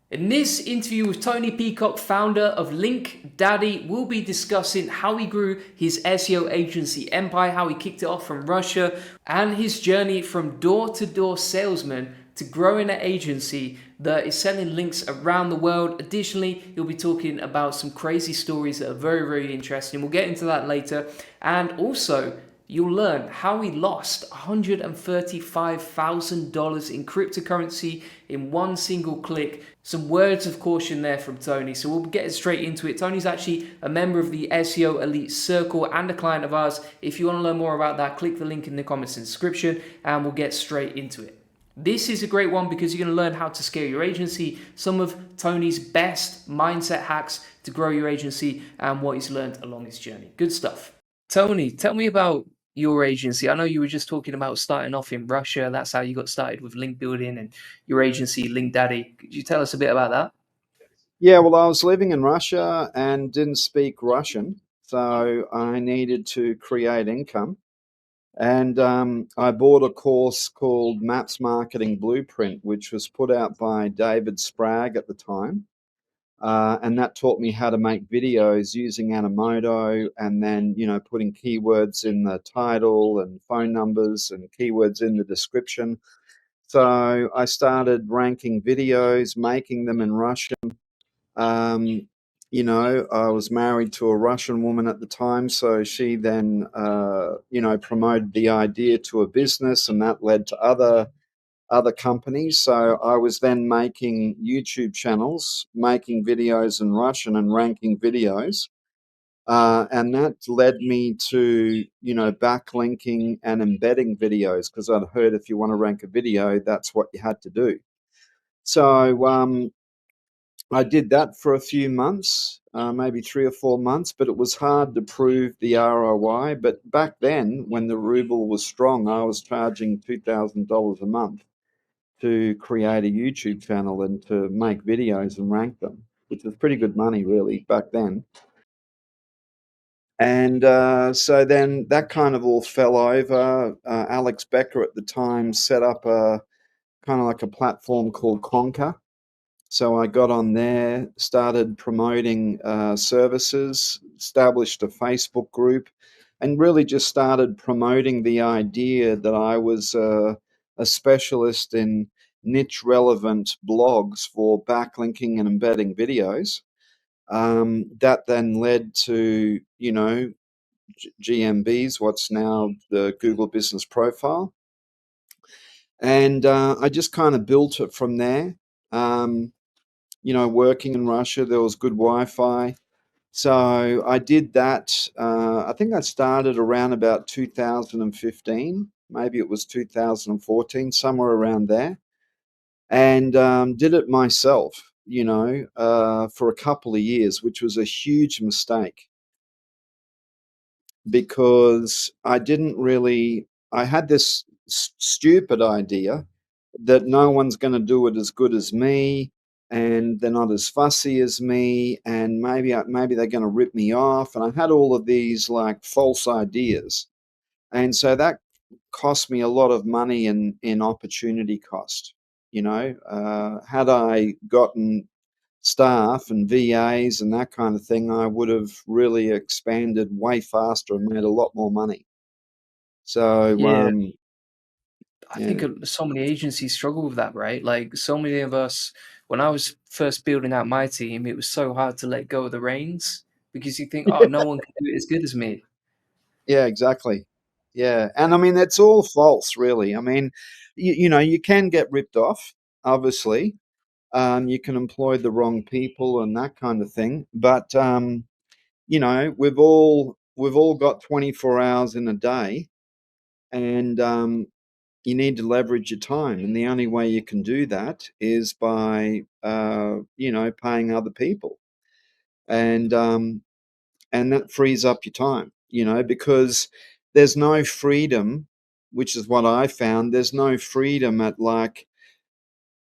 In this interview with Tony Peacock, founder of LinkDaddy, we'll be discussing how he grew his SEO agency empire, how he kicked it off from Russia, and his journey from door-to-door salesman to growing an agency that is selling links around the world. Additionally, he'll be talking about some crazy stories that are very, very interesting. We'll get into that later. And also, you'll learn how he lost $135,000 in cryptocurrency in one single click. Some words of caution there from Tony, so we'll get straight into it. Tony's actually a member of the SEO Elite Circle and a client of ours. If you want to learn more about that, click the link in the comments and description, and we'll get straight into it. This is a great one because you're going to learn how to scale your agency, some of Tony's best mindset hacks to grow your agency, and what he's learned along his journey. Good stuff. Tony, tell me about your agency. I know you were just talking about starting off in Russia. That's how you got started with link building and your agency, LinkDaddy. Could you tell us a bit about that? Yeah, well, I was living in Russia and didn't speak Russian, so I needed to create income. And I bought a course called Maps Marketing Blueprint, which was put out by David Spragg at the time. And that taught me how to make videos using Animoto and then, putting keywords in the title and phone numbers and keywords in the description. So I started ranking videos, making them in Russian. Um, I was married to a Russian woman at the time, so she then, promoted the idea to a business, and that led to other companies. So I was then making YouTube channels, making videos in Russian and ranking videos. And that led me to, backlinking and embedding videos because I'd heard if you want to rank a video, that's what you had to do. So I did that for a few months, maybe 3 or 4 months, but it was hard to prove the ROI. But back then, when the ruble was strong, I was charging $2,000 a month to create a YouTube channel and to make videos and rank them, which was pretty good money, really, back then. And so then that kind of all fell over. Alex Becker at the time set up a kind of like a platform called Conquer. So I got on there, started promoting services, established a Facebook group, and really just started promoting the idea that I was a specialist in niche relevant blogs for backlinking and embedding videos. That then led to, GMBs, what's now the Google Business Profile. And I just kind of built it from there. Um, working in Russia, there was good Wi-Fi. So I did that. I think I started around about 2015, maybe it was 2014, somewhere around there, and did it myself, for a couple of years, which was a huge mistake because I had this stupid idea that no one's going to do it as good as me, and they're not as fussy as me, and maybe they're going to rip me off. And I had all of these like false ideas, and so that cost me a lot of money in opportunity cost. Had I gotten staff and VAs and that kind of thing, I would have really expanded way faster and made a lot more money. So, Yeah, I think yeah, so many agencies struggle with that, right? Like so many of us, when I was first building out my team, it was so hard to let go of the reins because you think, oh, no one can do it as good as me. yeah, exactly. Yeah. And I mean, that's all false, really. I mean, you can get ripped off, obviously. You can employ the wrong people and that kind of thing. But, we've all got 24 hours in a day, and you need to leverage your time, and the only way you can do that is by paying other people, and that frees up your time, because there's no freedom, which is what I found. There's no freedom at, like,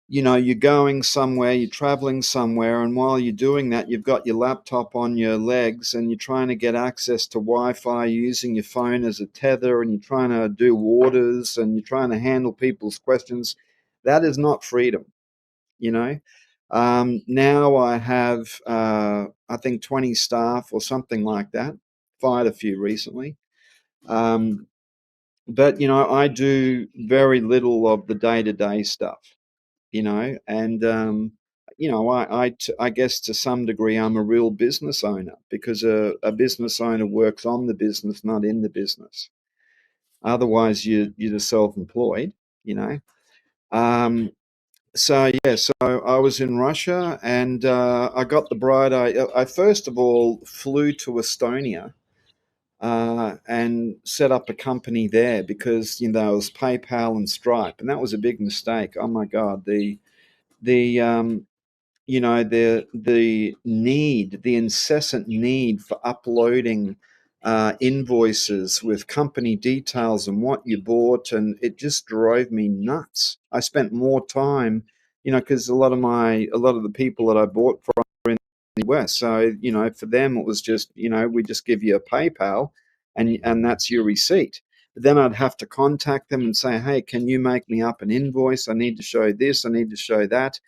you're going somewhere, you're traveling somewhere, and while you're doing that, you've got your laptop on your legs and you're trying to get access to Wi-Fi using your phone as a tether, and you're trying to do orders and you're trying to handle people's questions. That is not freedom, you know. Now I have, I think, 20 staff or something like that. Fired a few recently. Um, but, I do very little of the day to day stuff, and, I guess to some degree I'm a real business owner because a business owner works on the business, not in the business. Otherwise, you're just self-employed, you know. Um, so yeah, so I was in Russia, and I got the bride. I first of all flew to Estonia and set up a company there because it was PayPal and Stripe, and that was a big mistake. Oh my God, the the incessant need for uploading invoices with company details and what you bought, and it just drove me nuts. I spent more time, because a lot of the people that I bought from were in the US, so for them it was just, we just give you a PayPal, and that's your receipt. But then I'd have to contact them and say, hey, can you make me up an invoice? I need to show this, I need to show that.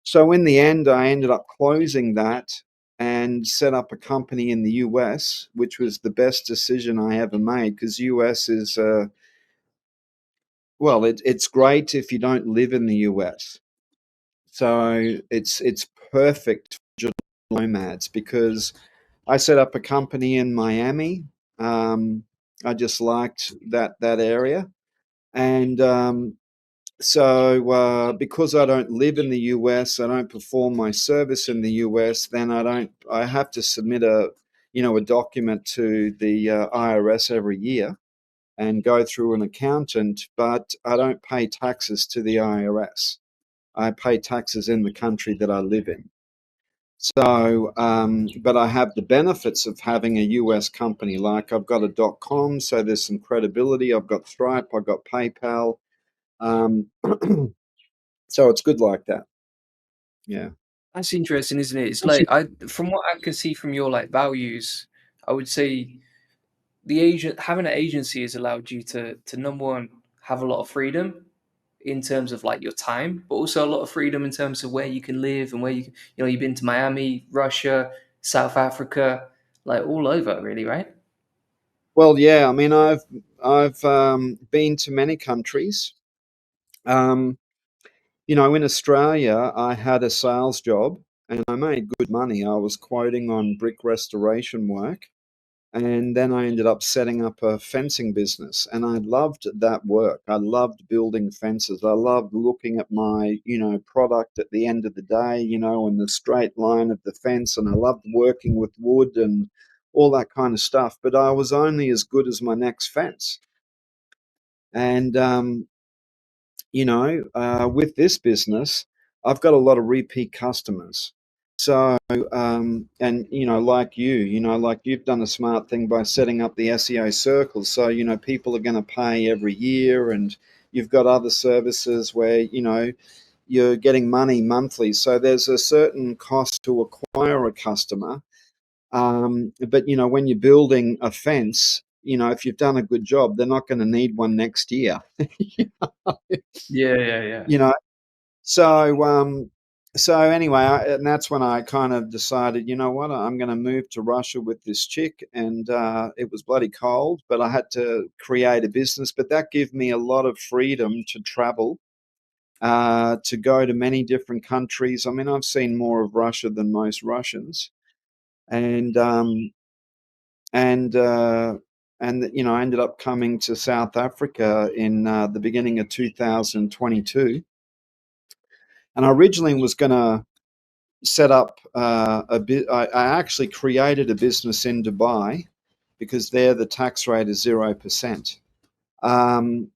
So in the end, I ended up closing that and set up a company in the US, which was the best decision I ever made because US is, well, it's great if you don't live in the US. So it's perfect for digital nomads because I set up a company in Miami. I just liked that area, and so because I don't live in the US, I don't perform my service in the US, then I have to submit a document to the IRS every year and go through an accountant, but I don't pay taxes to the IRS. I pay taxes in the country that I live in. So, but I have the benefits of having a US company. Like I've got a .com, so there's some credibility. I've got Stripe, I've got PayPal. Um, So it's good like that. Yeah. That's interesting, isn't it? It's like from what I can see from your like values, I would say the agent having an agency has allowed you to number one have a lot of freedom in terms of like your time, but also a lot of freedom in terms of where you can live and where you've been to Miami, Russia, South Africa, like all over, really, right? Well, yeah. I mean, I've been to many countries. Um, in Australia, I had a sales job and I made good money. I was quoting on brick restoration work. And then I ended up setting up a fencing business, and I loved that work. I loved building fences. I loved looking at my, product at the end of the day, and the straight line of the fence. And I loved working with wood and all that kind of stuff. But I was only as good as my next fence. And with this business, I've got a lot of repeat customers. So, and like you've done a smart thing by setting up the SEO circles. So, people are going to pay every year, and you've got other services where, you're getting money monthly. So there's a certain cost to acquire a customer. But, when you're building a fence, if you've done a good job, they're not going to need one next year. Yeah, yeah, yeah. you know, So, so anyway, and that's when I kind of decided, you know what, I'm going to move to Russia with this chick, and it was bloody cold, but I had to create a business. But that gave me a lot of freedom to travel, to go to many different countries. I mean, I've seen more of Russia than most Russians, and and uh, I ended up coming to South Africa in the beginning of 2022, and I originally was going to set up a bit. I actually created a business in Dubai because there the tax rate is 0%. Um,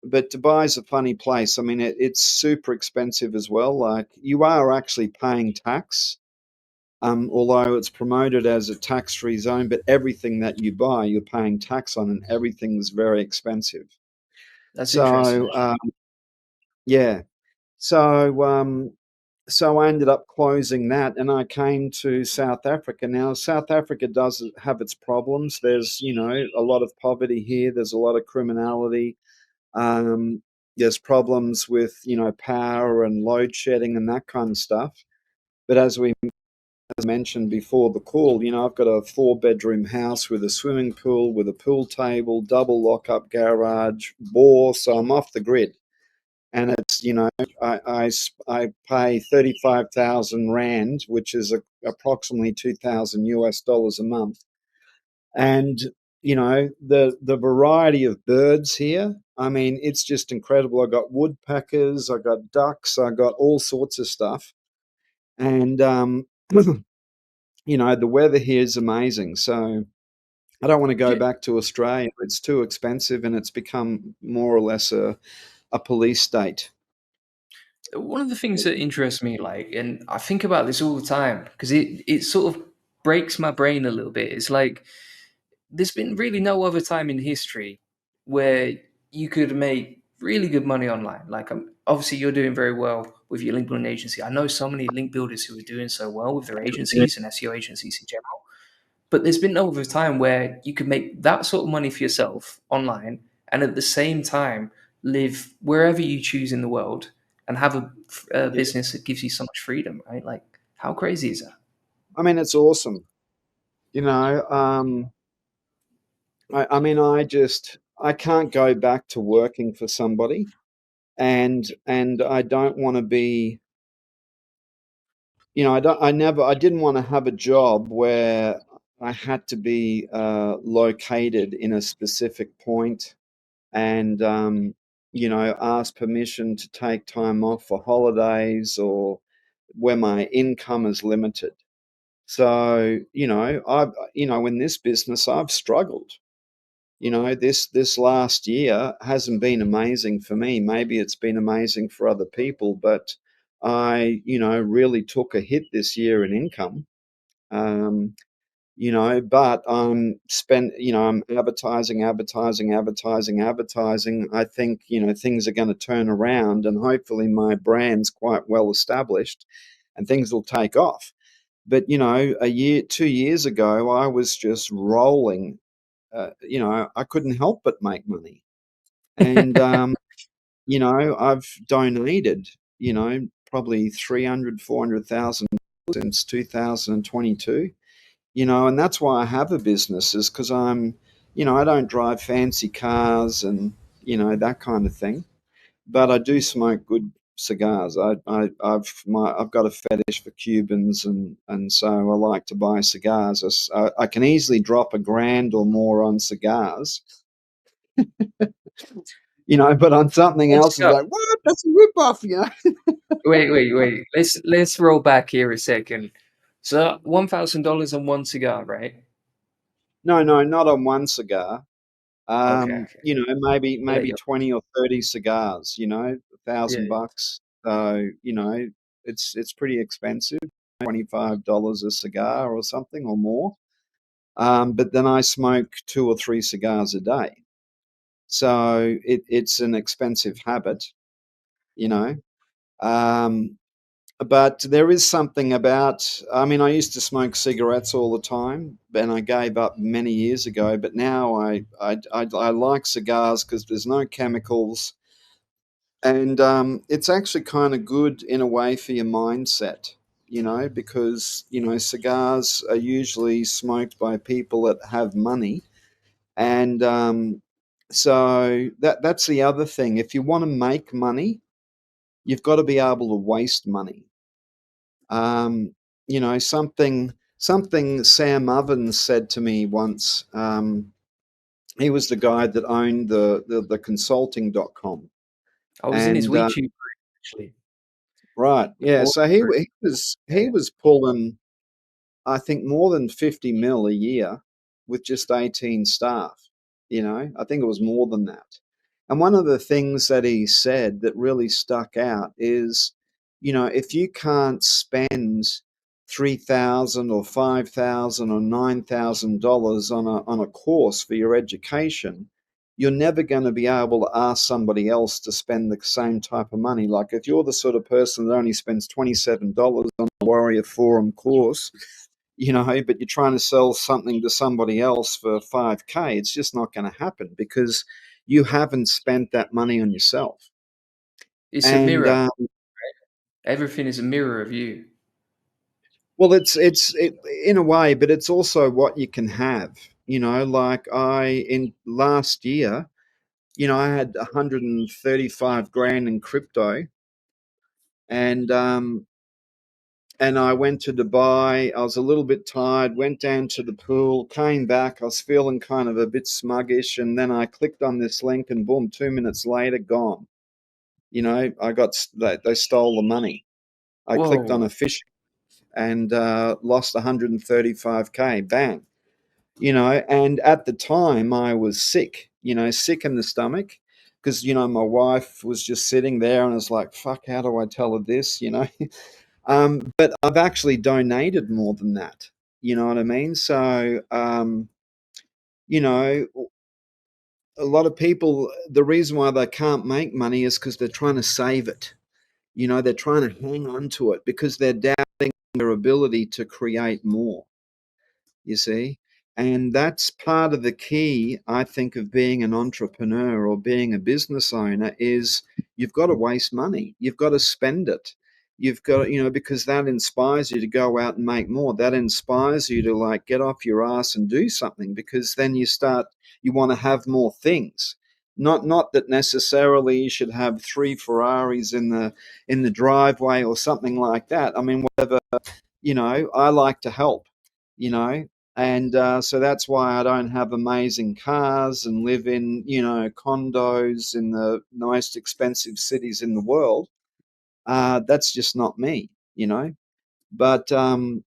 but Dubai is a funny place. I mean, it's super expensive as well. Like you are actually paying tax, although it's promoted as a tax-free zone. But everything that you buy, you're paying tax on, and everything's very expensive. That's So interesting. yeah, so so I ended up closing that, and I came to South Africa. Now, South Africa does have its problems. There's, a lot of poverty here. There's a lot of criminality. Um, there's problems with, power and load shedding and that kind of stuff. But as mentioned before the call, I've got a 4-bedroom house with a swimming pool, with a pool table, double lock-up garage, bore, so I'm off the grid. And it's, I pay 35,000 Rand, which is approximately 2,000 US dollars a month. And, the variety of birds here, I mean, it's just incredible. I got woodpeckers, I got ducks, I got all sorts of stuff. And, the weather here is amazing. So I don't want to go Yeah, back to Australia. It's too expensive and it's become more or less a police state. one of the things that interests me, like, and I think about this all the time because it sort of breaks my brain a little bit. It's like there's been really no other time in history where you could make really good money online. Like, obviously, you're doing very well with your link building agency. I know so many link builders who are doing so well with their agencies and SEO agencies in general. But there's been no other time where you could make that sort of money for yourself online and at the same time live wherever you choose in the world and have a Yeah. business that gives you so much freedom, right? Like, how crazy is that? I mean, it's awesome. You know, um, I mean, I can't go back to working for somebody, and I don't want to be, I didn't want to have a job where I had to be located in a specific point and, ask permission to take time off for holidays or where my income is limited. So, in this business, I've struggled. This last year hasn't been amazing for me. Maybe it's been amazing for other people, but I, really took a hit this year in income. Um, but I'm advertising, advertising, advertising, advertising. I think, things are going to turn around and hopefully my brand's quite well established and things will take off. But, 2 years ago, I was just rolling. I couldn't help but make money. And, I've donated, probably 300, 400,000 since 2022, and that's why I have a business is because I don't drive fancy cars and, that kind of thing, but I do smoke good cigars. I've got a fetish for Cubans, and so I like to buy cigars. I can easily drop a grand or more on cigars, but on something Let's else, it's go. like, what? That's a ripoff. Wait. Let's roll back here a second. So $1,000 on one cigar, right? No, no, not on one cigar. Okay. I'll let Maybe you. 20 or 30 cigars, Yeah. $1,000. So, it's pretty expensive, $25 a cigar or something or more. But then I smoke 2 or 3 cigars a day. So it's an expensive habit, you know. Um, but there is something about, I mean, I used to smoke cigarettes all the time, and I gave up many years ago. But now I like cigars because there's no chemicals, and it's actually kind of good in a way for your mindset, because cigars are usually smoked by people that have money, and so that's the other thing. If you want to make money, you've got to be able to waste money. Um, something Sam Ovens said to me once. He was the guy that owned the consulting.com. I was in his And WeTube group actually. right, The yeah. board So he group. was Yeah. he was pulling, I think, more than 50 mil a year with just 18 staff. I think it was more than that. And one of the things that he said that really stuck out is, if you can't spend 3,000 or 5,000 or $9,000 on a course for your education, you're never going to be able to ask somebody else to spend the same type of money. Like if you're the sort of person that only spends $27 on a Warrior Forum course, but you're trying to sell something to somebody else for 5K, it's just not going to happen because you haven't spent that money on yourself. It's a And mirror. Everything is a mirror of you. Well, in a way, but it's also what you can have. Like in last year, I had 135 grand in crypto, and I went to Dubai. I was a little bit tired. Went down to the pool, came back. I was feeling kind of a bit sluggish, and then I clicked on this link, and boom, 2 minutes later, gone. I got they stole the money. I clicked on Whoa. a fish and lost 135k. Bang. And at the time I was sick, sick in the stomach because, my wife was just sitting there and I was like, fuck, how do I tell her this, but I've actually donated more than that. You know what I mean? So, you know, a lot of people, the reason why they can't make money is because they're trying to save it. They're trying to hang on to it because they're doubting their ability to create more, you see. And that's part of the key, I think, of being an entrepreneur or being a business owner is you've got to waste money. You've got to spend it. You've got, because that inspires you to go out and make more. That inspires you to like get off your ass and do something because then you want to have more things. Not that necessarily you should have three Ferraris in the driveway or something like that. I mean, whatever, I like to help, you know, and so that's why I don't have amazing cars and live in condos in the most expensive cities in the world. That's just not me, but I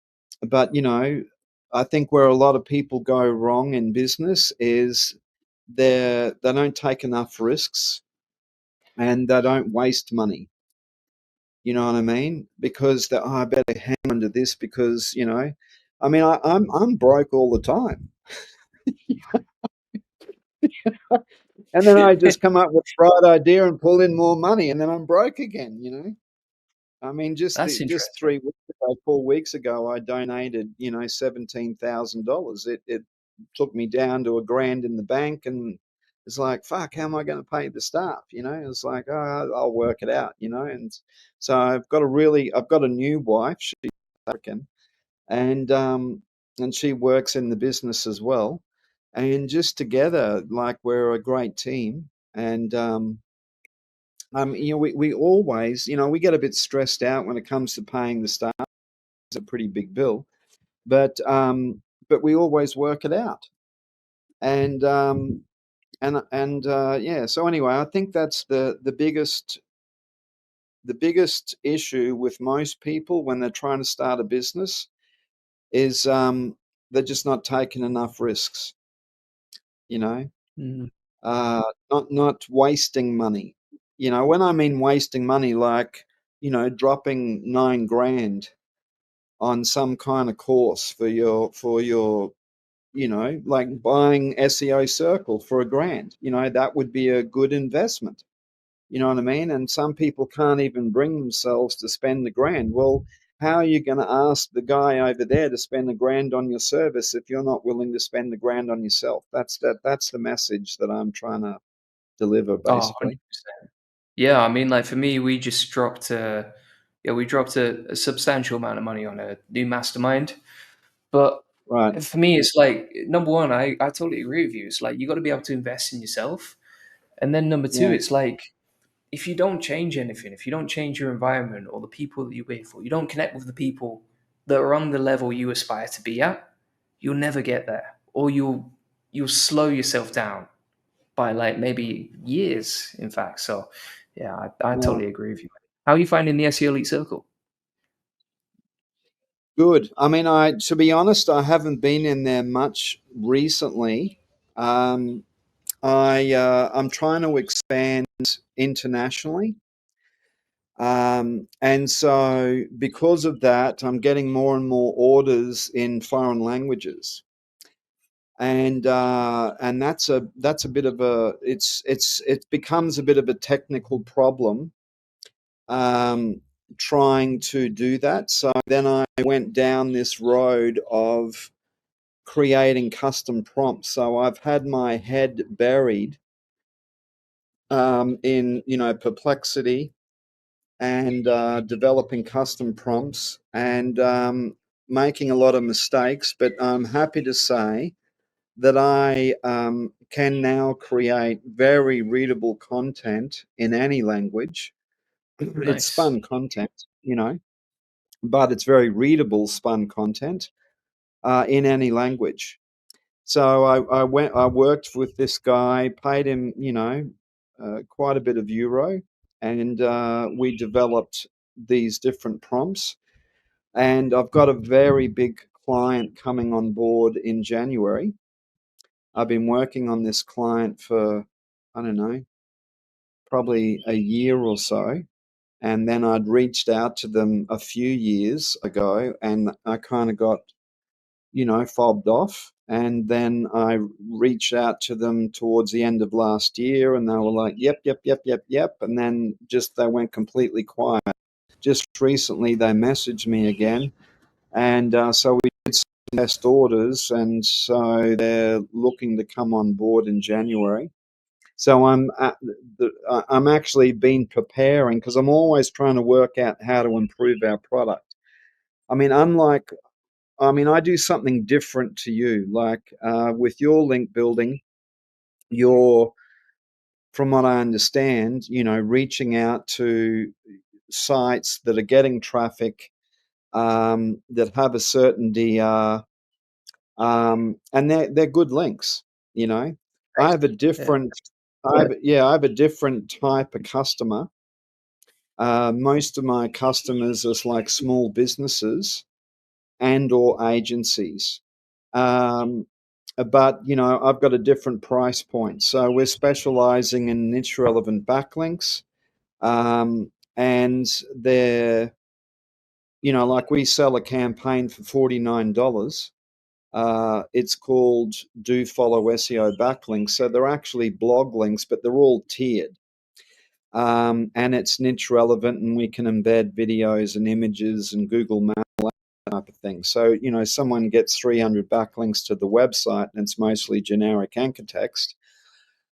think where a lot of people go wrong in business is they don't take enough risks and they don't waste money. You know what I mean? Because I better hang on to this because I mean I'm broke all the time. And then I just come up with a bright idea and pull in more money, and then I'm broke again. I mean, That's just interesting. 3 weeks ago, 4 weeks ago, I donated, $17,000. It took me down to a grand in the bank, and it's like, fuck, how am I going to pay the staff? It's like, oh, I'll work it out. And so I've got a new wife. She's African, and she works in the business as well, and just together, like we're a great team, and we always, we get a bit stressed out when it comes to paying the staff. It's a pretty big bill, but we always work it out, and yeah. So anyway, I think that's the biggest issue with most people when they're trying to start a business is they're just not taking enough risks, you know, Mm. not wasting money. When I mean wasting money, like dropping 9 grand on some kind of course for your like buying SEO Circle for a grand. That would be a good investment. You know what I mean? And some people can't even bring themselves to spend the grand. Well, how are you going to ask the guy over there to spend a grand on your service if you're not willing to spend the grand on yourself? That's the message that I'm trying to deliver, Oh, basically. 100%. Yeah, I mean, like for me, we just dropped we dropped a substantial amount of money on a new mastermind. But Right. for me, it's like number one, I totally agree with you. It's like you got to be able to invest in yourself. And then number two, Yeah. it's like if you don't change anything, if you don't change your environment or the people that you're with, or you don't connect with the people that are on the level you aspire to be at, you'll never get there. Or you'll slow yourself down by like maybe years, in fact. So yeah, I Yeah. totally agree with you. How are you finding the SEO Elite Circle? Good. I mean, to be honest, I haven't been in there much recently. Um, I'm trying to expand internationally. And so because of that, I'm getting more and more orders in foreign languages. And that's a bit of a it becomes a bit of a technical problem um, trying to do that. So then I went down this road of creating custom prompts. So I've had my head buried in Perplexity and developing custom prompts. And making a lot of mistakes, but I'm happy to say that I can now create very readable content in any language. It's Nice. spun content, but it's very readable spun content in any language. So I worked with this guy, paid him, quite a bit of euro, and we developed these different prompts. And I've got a very big client coming on board in January. I've been working on this client for, I don't know, probably a year or so. And then I'd reached out to them a few years ago and I kind of got, fobbed off. And then I reached out to them towards the end of last year and they were like, yep, yep, yep, yep, yep. And then just they went completely quiet. Just recently they messaged me again. And so we did some test orders. And so they're looking to come on board in January. So I'm actually been preparing because I'm always trying to work out how to improve our product. I mean, I do something different to you. Like with your link building, you're, from what I understand, reaching out to sites that are getting traffic, that have a certain DR, and they're good links. You know, I have a Excellent. Yeah. different, I have a different type of customer. Most of my customers are like small businesses and or agencies. Um, but I've got a different price point. So we're specializing in niche relevant backlinks. And they're, like we sell a campaign for $49. It's called Do Follow SEO Backlinks. So they're actually blog links, but they're all tiered. And it's niche relevant, and we can embed videos and images and Google Maps type of thing. So, someone gets 300 backlinks to the website, and it's mostly generic anchor text.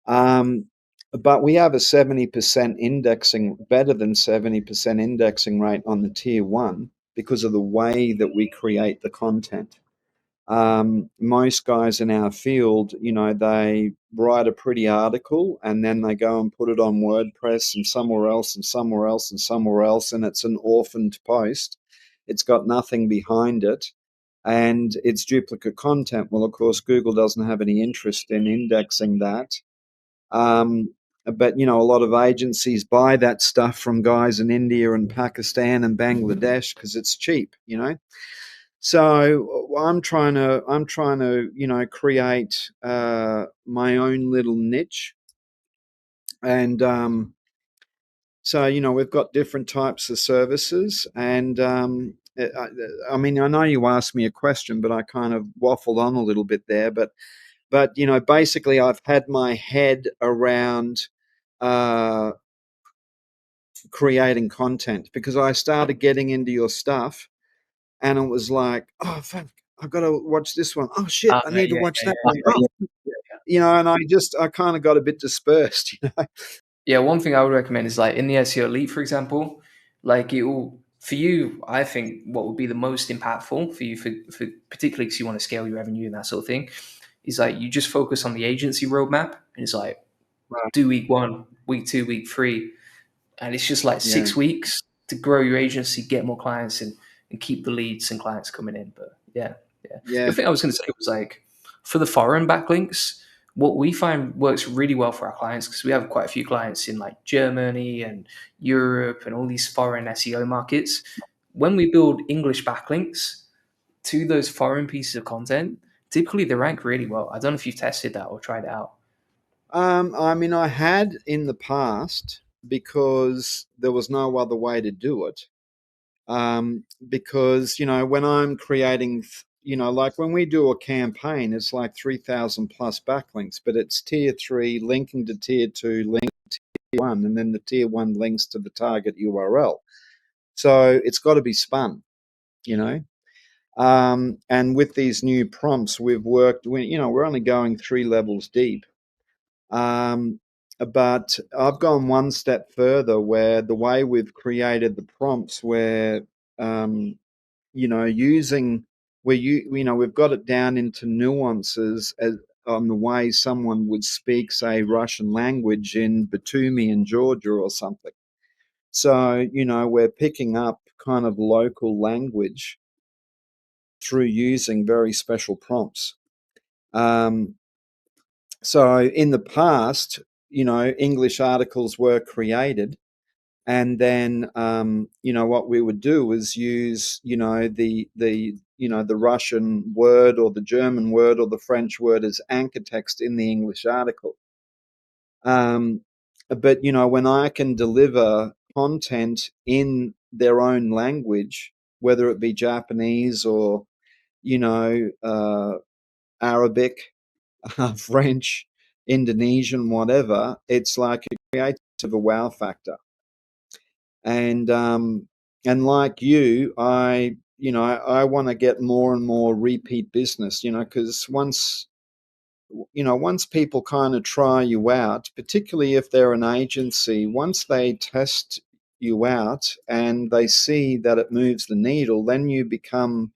But we have a 70% indexing, better than 70% indexing rate on the tier one because of the way that we create the content. Most guys in our field, they write a pretty article and then they go and put it on WordPress and somewhere else and somewhere else and somewhere else, and it's an orphaned post. It's got nothing behind it and it's duplicate content. Well, of course, Google doesn't have any interest in indexing that. But a lot of agencies buy that stuff from guys in India and Pakistan and Bangladesh because it's cheap. So I'm trying to create my own little niche, and so we've got different types of services, and I mean I know you asked me a question, but I kind of waffled on a little bit there, but basically I've had my head around uh, creating content because I started getting into your stuff and it was like, oh fuck, I've got to watch this one. Oh shit, I need to Yeah, watch yeah, that one. Oh, and I kind of got a bit dispersed. yeah. One thing I would recommend is like in the SEO Elite, for example, like it will for you. I think what would be the most impactful for you, for particularly because you want to scale your revenue and that sort of thing, is like you just focus on the agency roadmap, and it's like Right. do week one, week two, week three, and it's just like Yeah, 6 weeks to grow your agency, get more clients, and keep the leads and clients coming in. But yeah, yeah. The yeah. other thing I was going to say was like for the foreign backlinks, what we find works really well for our clients because we have quite a few clients in like Germany and Europe and all these foreign SEO markets. When we build English backlinks to those foreign pieces of content, typically they rank really well. I don't know if you've tested that or tried it out. I mean, I had in the past because there was no other way to do it. Because when I'm creating, like when we do a campaign, it's like 3,000 plus backlinks, but it's tier three linking to tier two, link to tier one, and then the tier one links to the target URL. So it's got to be spun, you know. And with these new prompts, we're only going 3 levels deep. But I've gone one step further where the way we've created the prompts where, um, using where we've got it down into nuances on the way someone would speak, say, Russian language in Batumi in Georgia or something. So, we're picking up kind of local language through using very special prompts. Um, so in the past, English articles were created, and then what we would do was use the Russian word or the German word or the French word as anchor text in the English article. But when I can deliver content in their own language, whether it be Japanese or Arabic, French, Indonesian, whatever, it's like it creates a wow factor. And like you, I want to get more and more repeat business, because once people kind of try you out, particularly if they're an agency, once they test you out and they see that it moves the needle, then you become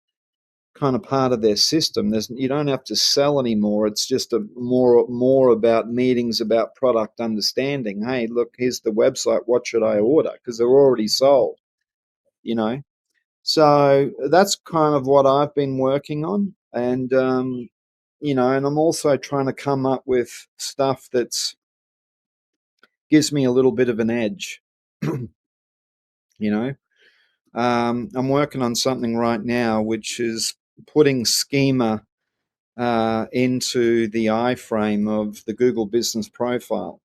kind of part of their system. You don't have to sell anymore. It's just more about meetings, about product understanding. Hey, look, here's the website. What should I order? Because they're already sold, you know. So that's kind of what I've been working on, and I'm also trying to come up with stuff that's gives me a little bit of an edge, you know. I'm working on something right now, which is putting schema into the iframe of the Google Business Profile.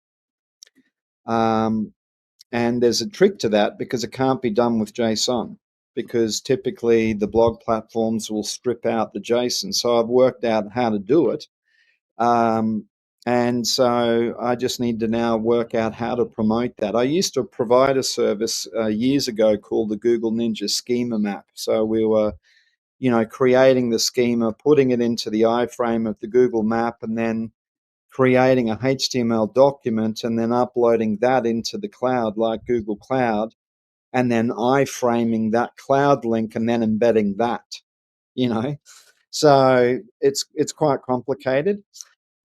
And there's a trick to that because it can't be done with JSON, because typically the blog platforms will strip out the JSON. So I've worked out how to do it. And so I just need to now work out how to promote that. I used to provide a service years ago called the Google Ninja Schema Map. So we were, creating the schema, putting it into the iframe of the Google Map, and then creating a HTML document and then uploading that into the cloud like Google Cloud, and then iframing that cloud link and then embedding that, you know. So it's quite complicated.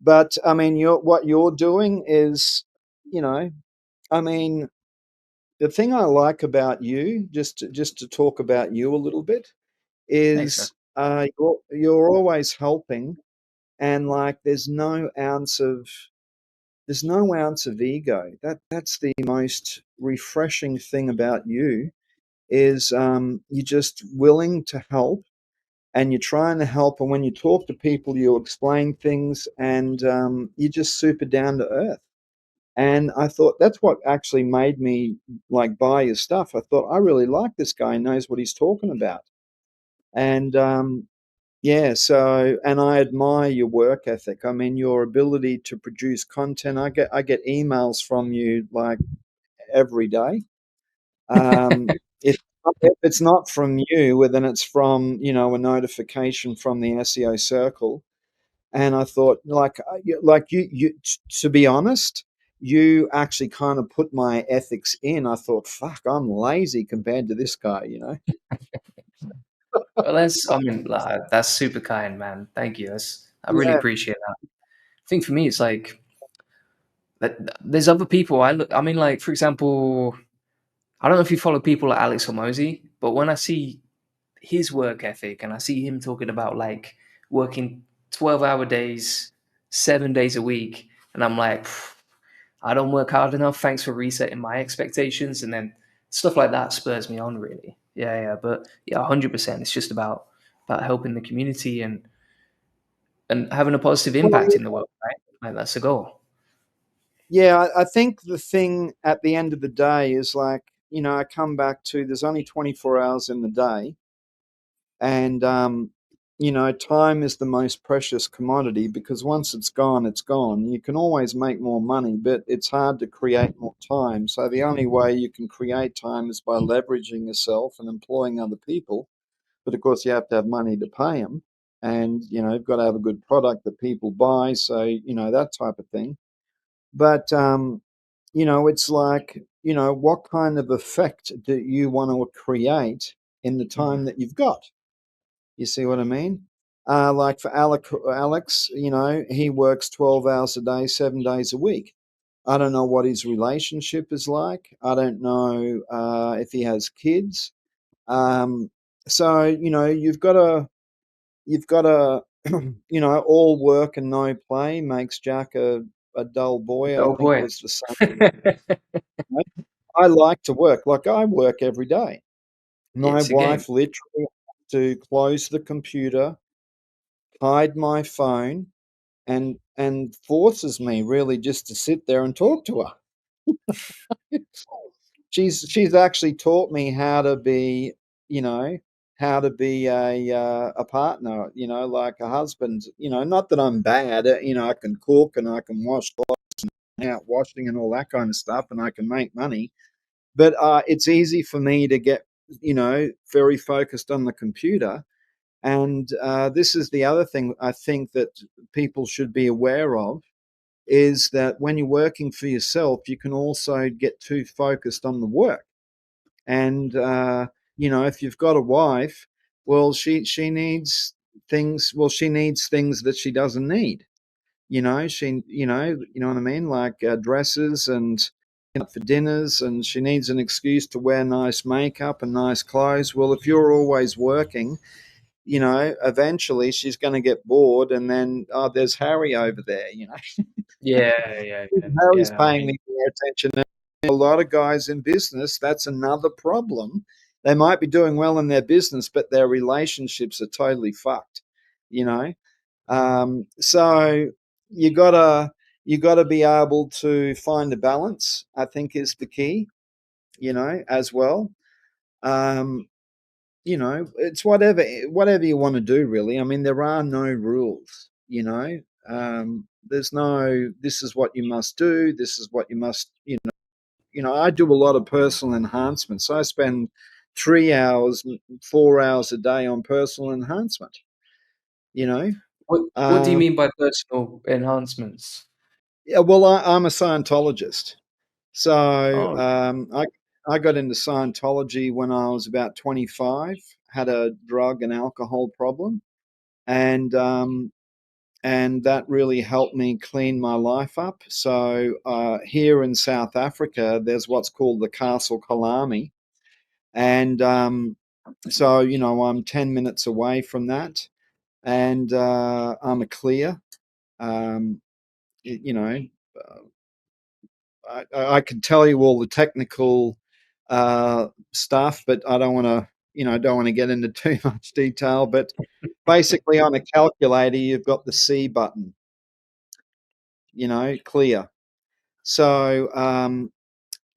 But I mean, what you're doing is, you know, I mean, the thing I like about you, just to talk about you a little bit, Thanks, man. is you're always helping, and like there's no ounce of ego. That's the most refreshing thing about you is you're just willing to help, and you're trying to help. And when you talk to people, you explain things, and you're just super down to earth. And I thought that's what actually made me like buy your stuff. I thought I really like this guy, he knows what he's talking about. And yeah, so and I admire your work ethic. I mean, your ability to produce content. I get emails from you like every day. Um, if it's not from you, well, then it's from a notification from the SEO circle. And I thought, to be honest, you actually kind of put my ethics in. I thought, fuck, I'm lazy compared to this guy. Well, I mean, that's super kind, man. Thank you. I really Yeah, appreciate that. I think for me, it's like that there's other people I mean, like, for example, I don't know if you follow people like Alex Hormozy, but when I see his work ethic and I see him talking about like working 12-hour days, 7 days a week, and I'm like, I don't work hard enough. Thanks for resetting my expectations. And then stuff like that spurs me on, really. Yeah, yeah. But yeah, 100%. It's just about helping the community and having a positive impact well, in the world, right? Like that's the goal. yeah. I think the thing at the end of the day is like I come back to there's only 24 hours in the day, and time is the most precious commodity because once it's gone, it's gone. You can always make more money, but it's hard to create more time. So the only way you can create time is by leveraging yourself and employing other people. But of course, you have to have money to pay them, and you've got to have a good product that people buy. So that type of thing. But it's like what kind of effect do you want to create in the Mhm. time that you've got? You see what I mean? Like for Alex, he works 12 hours a day, 7 days a week. I don't know what his relationship is like. I don't know if he has kids. Um, so you've got to all work and no play makes Jack a dull boy. I Oh think boy. was the saying. I like to work. Like I work every day. My It's a game. wife literally has to close the computer, hide my phone, and forces me really just to sit there and talk to her. She's actually taught me how to be, you know, how to be a partner, like a husband. Not that I'm bad. I can cook and I can wash clothes and out washing and all that kind of stuff, and I can make money. But it's easy for me to get, very focused on the computer. And this is the other thing I think that people should be aware of is that when you're working for yourself, you can also get too focused on the work. And if you've got a wife, well, she needs things. Well, she needs things that she doesn't need. You know what I mean, like dresses and for dinners, and she needs an excuse to wear nice makeup and nice clothes. Well, if you're always working, eventually she's going to get bored, and then there's Harry over there. Yeah, yeah, yeah, Harry's yeah. I paying mean, me more attention. A lot of guys in business, that's another problem. They might be doing well in their business, but their relationships are totally fucked. You know, so you gotta you gotta be able to find a balance. I think is the key. As well. Um, it's whatever you want to do, really. I mean, there are no rules. There's no this is what you must do. This is what you must. I do a lot of personal enhancements. I spend 3 hours, 4 hours a day on personal enhancement. You know, what do you mean by personal enhancements? yeah. Well, I'm a Scientologist, so Oh, I got into Scientology when I was about 25. Had a drug and alcohol problem, and that really helped me clean my life up. So here in South Africa, there's what's called the Castle Kalami, and so I'm 10 minutes away from that, and I'm a clear. Um, you know, I could tell you all the technical stuff, but I don't want to get into too much detail. But basically, on a calculator, you've got the C button, clear. So,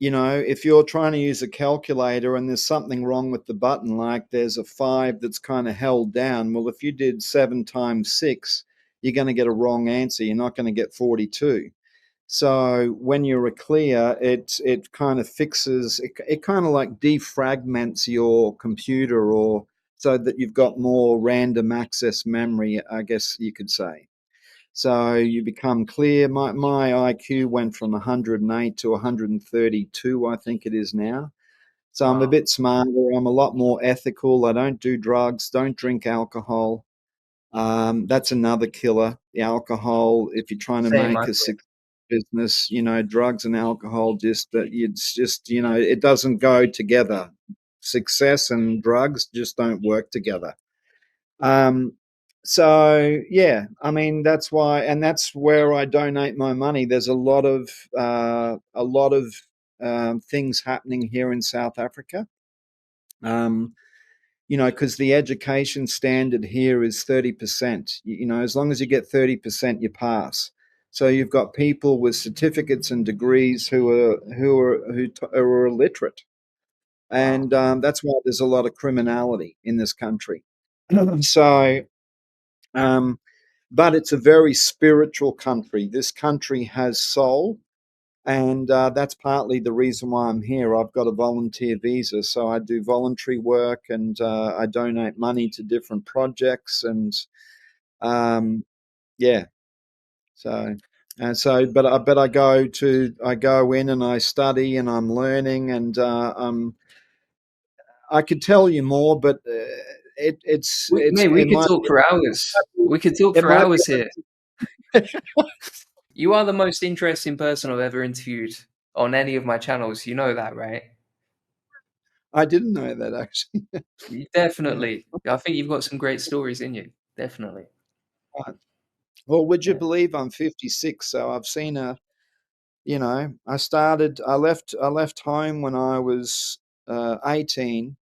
if you're trying to use a calculator and there's something wrong with the button, like there's a 5 that's kind of held down, well, if you did 7 times 6, you're going to get a wrong answer. You're not going to get 42. So when you're a clear, it kind of fixes it kind of like defragments your computer, or so that you've got more random access memory, I guess you could say. So you become clear. My IQ went from 108 to 132, I think it is now. So I'm a wow. bit smarter. I'm a lot more ethical. I don't do drugs, don't drink alcohol. That's another killer. The alcohol, if you're trying to Same, make I a thought. business, drugs and alcohol it's just, it doesn't go together. Success and drugs just don't work together. Um, so yeah, I mean that's why, and that's where I donate my money. There's a lot of things happening here in South Africa. Um, because the education standard here is 30%. As long as you get 30%, you pass. So you've got people with certificates and degrees who are illiterate, and Wow. that's why there's a lot of criminality in this country. So, um, but it's a very spiritual country. This country has soul, and that's partly the reason why I'm here. I've got a volunteer visa, so I do voluntary work, and I donate money to different projects, and um, yeah. So, but I go in and I study and I'm learning, and I could tell you more, but Mate, we it could might talk for hours. We could talk it for might be. hours here. You are the most interesting person I've ever interviewed on any of my channels. You know that, right? I didn't know that actually. Yeah. Definitely. I think you've got some great stories in you. Definitely. Right. Well, would you Yeah. believe I'm 56? So I've seen a, you know, I left home when I was 18,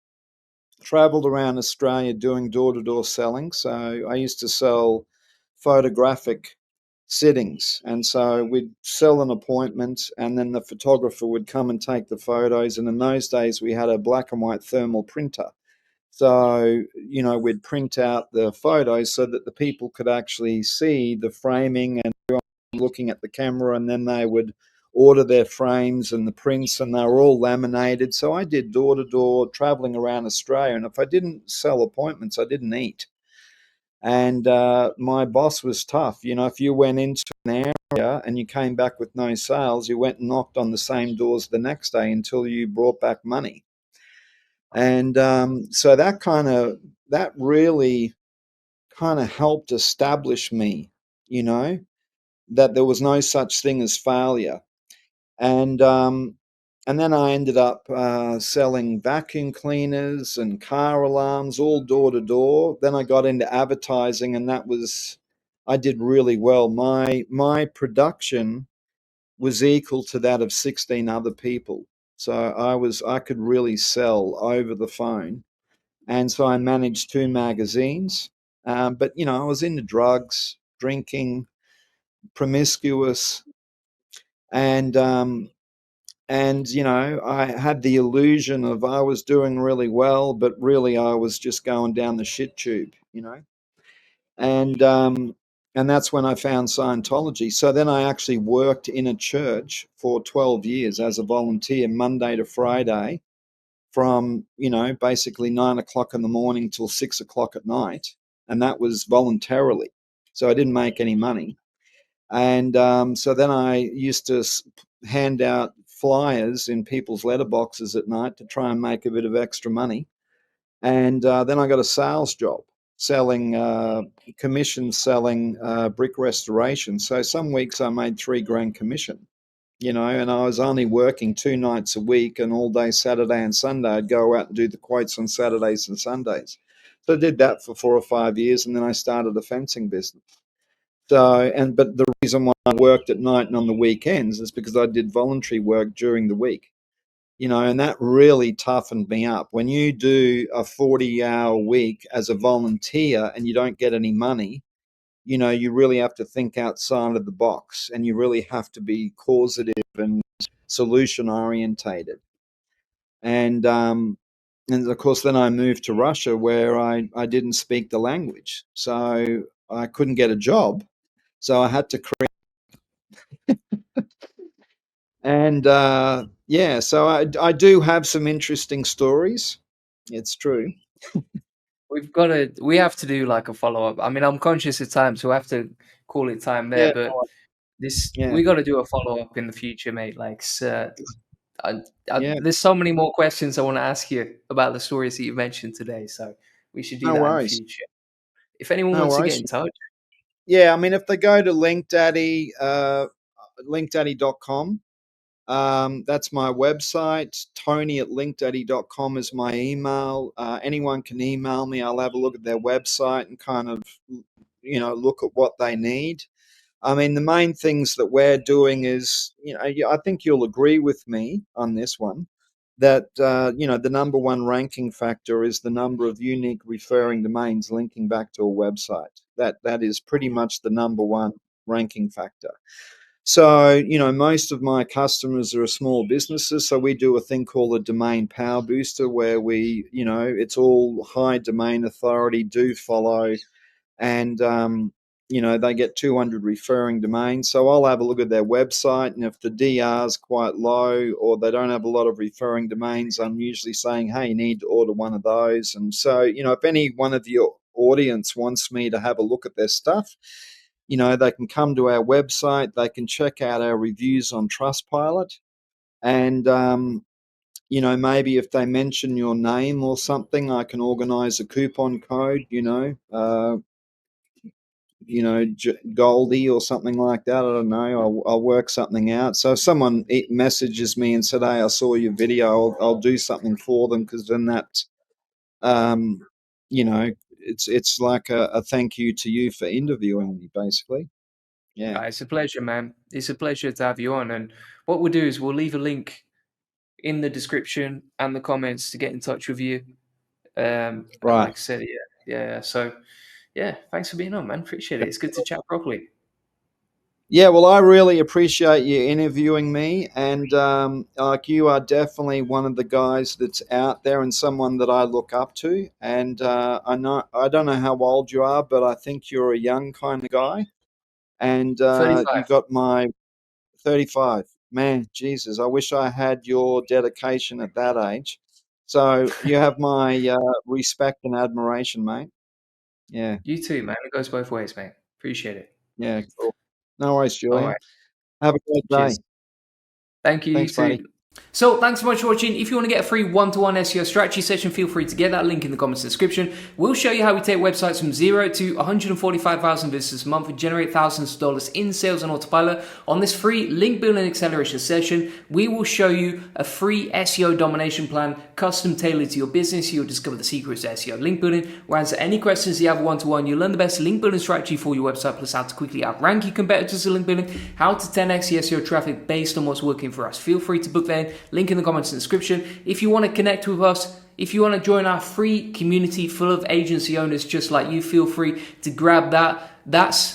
traveled around Australia doing door-to-door selling. So I used to sell photographic sittings, and so we'd sell an appointment, and then the photographer would come and take the photos. And in those days, we had a black and white thermal printer. So, we'd print out the photos so that the people could actually see the framing and looking at the camera, and then they would order their frames and the prints, and they were all laminated. So I did door to door traveling around Australia, and if I didn't sell appointments, I didn't eat. And my boss was tough. If you went into an area and you came back with no sales, you went and knocked on the same doors the next day until you brought back money. And so that really kind of helped establish me, you know, that there was no such thing as failure. And and then I ended up selling vacuum cleaners and car alarms, all door to door. Then I got into advertising, and I did really well. My production was equal to that of 16 other people. So I could really sell over the phone, and so I managed two magazines. But I was into drugs, drinking, promiscuous, and I had the illusion of I was doing really well, but really I was just going down the shit tube. And and that's when I found Scientology. So then I actually worked in a church for 12 years as a volunteer, Monday to Friday, from basically 9 o'clock in the morning till 6 o'clock at night, and that was voluntarily. So I didn't make any money. And so then I used to hand out flyers in people's letterboxes at night to try and make a bit of extra money. And then I got a sales job selling commission selling brick restoration. So some weeks I made 3 grand commission, and I was only working 2 nights a week, and all day Saturday and Sunday I'd go out and do the quotes on Saturdays and Sundays. So I did that for 4 or 5 years, and then I started a fencing business. But the reason why I worked at night and on the weekends is because I did voluntary work during the week, and that really toughened me up. When you do a 40-hour week as a volunteer and you don't get any money, you really have to think outside of the box, and you really have to be causative and solution orientated. And of course, then I moved to Russia where I didn't speak the language. So I couldn't get a job. So I had to create. And yeah, so I do have some interesting stories. It's true. We have to do like a follow up. I mean, I'm conscious of time, so we have to call it time there. Yeah, But yeah, we got to do a follow up in the future, mate. Like, I, yeah. there's so many more questions I want to ask you about the stories that you mentioned today. So we should do No that in the worries. future. If anyone No wants to get worries. in touch, Yeah, I mean, if they go to LinkDaddy, linkdaddy.com, that's my website. Tony at linkdaddy.com is my email. Anyone can email me. I'll have a look at their website and kind of, look at what they need. I mean, the main things that we're doing is, I think you'll agree with me on this one, that, the number one ranking factor is the number of unique referring domains linking back to a website. That is pretty much the number one ranking factor. So, most of my customers are small businesses. So we do a thing called a domain power booster where it's all high domain authority, do follow, and they get 200 referring domains. So I'll have a look at their website, and if the DR is quite low or they don't have a lot of referring domains, I'm usually saying, hey, you need to order one of those. And so, if any one of your audience wants me to have a look at their stuff, they can come to our website, they can check out our reviews on Trustpilot, and maybe if they mention your name or something, I can organize a coupon code, Goldie or something like that. I don't know. I'll work something out. So if someone messages me and said, "Hey, I saw your video," I'll do something for them, because then that, um, it's like a thank you to you for interviewing me, basically. Yeah. It's a pleasure, man. It's a pleasure to have you on. And what we'll do is we'll leave a link in the description and the comments to get in touch with you. And Right. like I said, yeah. So yeah, thanks for being on, man. Appreciate it. It's good to chat properly. Yeah, well, I really appreciate you interviewing me, and like, you are definitely one of the guys that's out there and someone that I look up to. And I don't know how old you are, but I think you're a young kind of guy, and 35. you got my 35. Man, Jesus, I wish I had your dedication at that age. So you have my respect and admiration, mate. Yeah, You too, man. It goes both ways, mate. Appreciate it. yeah, cool. No worries, All Julian. right. Have a great Cheers. day. Thank you. You Thanks, buddy. too. So thanks so much for watching. If you want to get a free one-to-one SEO strategy session, feel free to get that link in the comments description. We'll show you how we take websites from 0 to 145,000 visitors a month and generate thousands of dollars in sales on autopilot. On this free link building acceleration session, we will show you a free SEO domination plan custom tailored to your business. You'll discover the secrets of SEO link building. We'll answer any questions you have one-to-one. You'll learn the best link building strategy for your website, plus how to quickly outrank your competitors in link building, how to 10x your SEO traffic based on what's working for us. Feel free to book that in. Link in the comments and description. If you want to connect with us, if you want to join our free community full of agency owners just like you, feel free to grab that.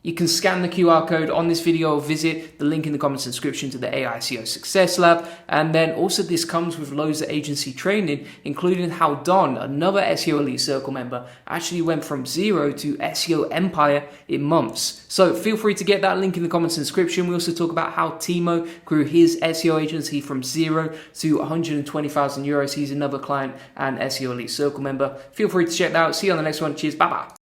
You can scan the QR code on this video or visit the link in the comments and description to the AI SEO Success Lab. And then also this comes with loads of agency training, including how Don, another SEO Elite Circle member, actually went from 0 to SEO Empire in months. So feel free to get that link in the comments and description. We also talk about how Timo grew his SEO agency from 0 to 120,000 euros. He's another client and SEO Elite Circle member. Feel free to check that out. See you on the next one. Cheers. Bye-bye.